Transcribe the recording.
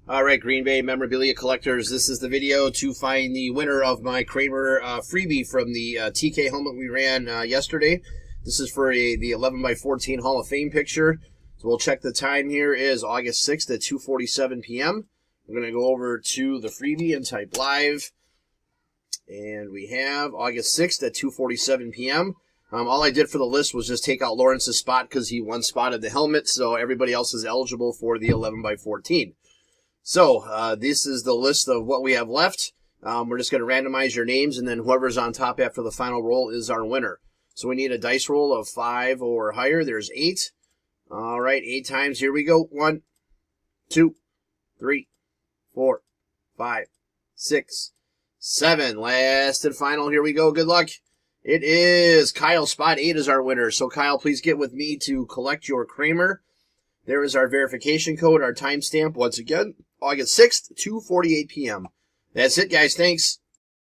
All right, Green Bay memorabilia collectors, this is the video to find the winner of my Kramer freebie from the TK helmet we ran yesterday. This is for the 11x14 Hall of Fame picture. So we'll check the time here is August 6th at 2:47 p.m. We're going to go over to the freebie and type live. And we have August 6th at 2:47 p.m. All I did for the list was just take out Lawrence's spot because he one-spotted the helmet, so everybody else is eligible for the 11x14. So this is the list of what we have left. We're just going to randomize your names, and then whoever's on top after the final roll is our winner. So we need a dice roll of 5 or higher. There's 8. All right, 8 times. Here we go. 1, 2, 3, 4, 5, 6, 7. Last and final. Here we go. Good luck. It is Kyle. Spot 8 is our winner. So Kyle, please get with me to collect your Kramer. There is our verification code, our timestamp. Once again, August 6th, 2:48 p.m. That's it, guys. Thanks.